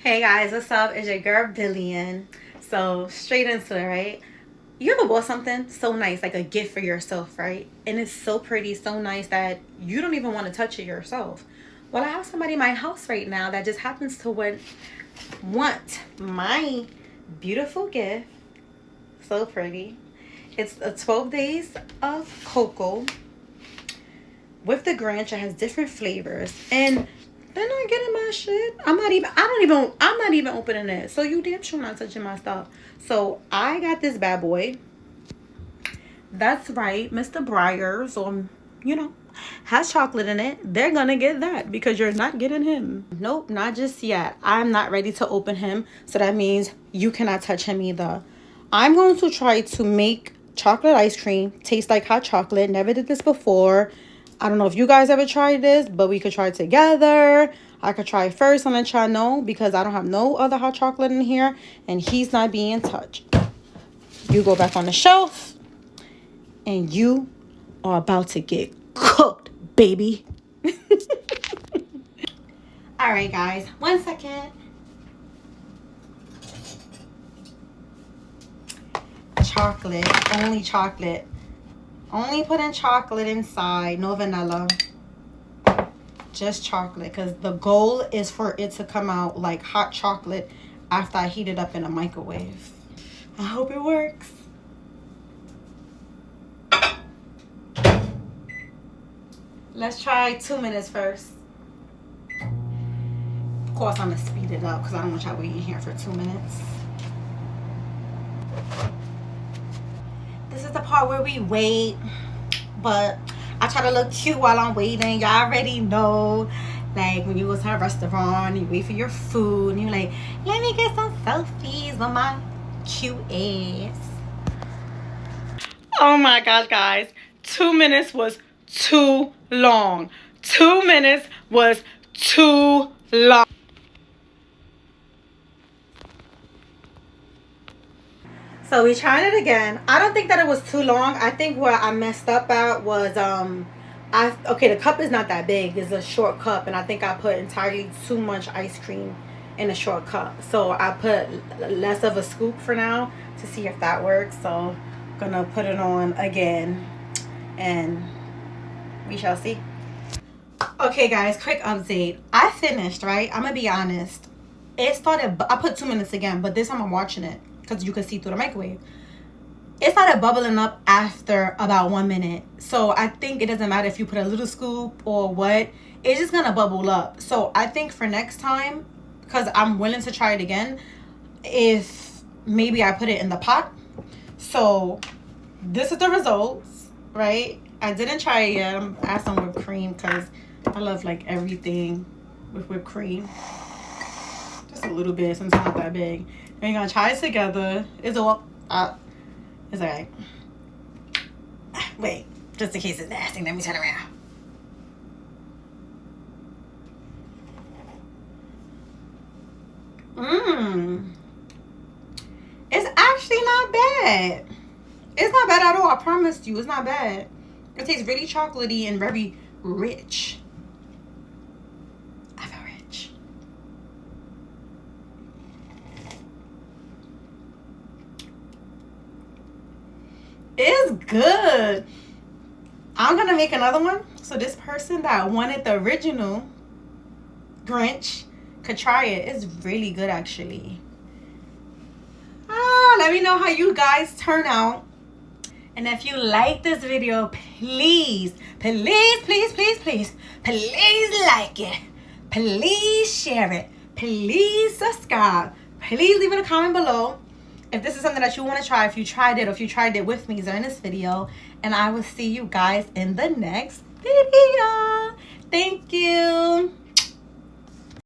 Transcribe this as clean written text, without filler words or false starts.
Hey guys, what's up? It's your girl Billion. So straight into it, right? You ever bought something so nice, like a gift for yourself, right? And it's so pretty, so nice that you don't even want to touch it yourself. Well, I have somebody in my house right now that just happens to want my beautiful gift. So pretty. It's a 12 days of cocoa with the Grinch. It has different flavors. And they're not getting my shit. I'm not even opening it. So you damn sure not touching my stuff. So I got this bad boy. That's right, Mr. Briars, has chocolate in it. They're gonna get that because you're not getting him. Nope, not just yet. I'm not ready to open him. So that means you cannot touch him either. I'm going to try to make chocolate ice cream taste like hot chocolate. Never did this before. I don't know if you guys ever tried this, but we could try it together. I could try it first on the channel because I don't have no other hot chocolate in here and he's not being touched. You go back on the shelf and you are about to get cooked, baby. All right, guys, 1 second. Chocolate, only chocolate. Only putting chocolate inside, no vanilla. Just chocolate, because the goal is for it to come out like hot chocolate after I heat it up in a microwave. I hope it works. Let's try 2 minutes first. Of course, I'm going to speed it up because I don't want y'all waiting here for 2 minutes. This is the part where we wait, but I try to look cute while I'm waiting. Y'all already know, like when you go to a restaurant, you wait for your food, and you're like, let me get some selfies with my cute ass. Oh my gosh, guys. 2 minutes was too long. 2 minutes was too long. So we tried it again. I don't think that it was too long. I think where I messed up at was the cup is not that big. It's a short cup, and I think I put entirely too much ice cream in a short cup. So I put less of a scoop for now to see if that works. So I'm gonna put it on again and we shall see. Okay guys, quick update. I finished, right? I'm gonna be honest. It started, I put 2 minutes again, but this time I'm watching it because you can see through the microwave. It started bubbling up after about 1 minute. So I think it doesn't matter if you put a little scoop or what. It's just gonna bubble up. So I think for next time, because I'm willing to try it again, if maybe I put it in the pot. So this is the results, right? I didn't try it yet. I'm add some whipped cream because I love like everything with whipped cream. Just a little bit, since it's not that big. And you're gonna try it together. It's all it's alright. Wait, just in case it's nasty, let me turn around. It's actually not bad. It's not bad at all. I promised you, it's not bad. It tastes really chocolatey and very rich. I feel rich. It's good. I'm gonna make another one so this person that wanted the original Grinch could try it. It's really good actually. Let me know how you guys turn out. And if you like this video, please like it. Please share it. Please subscribe. Please leave in a comment below if this is something that you want to try, if you tried it, or if you tried it with me during this video. And I will see you guys in the next video. Thank you.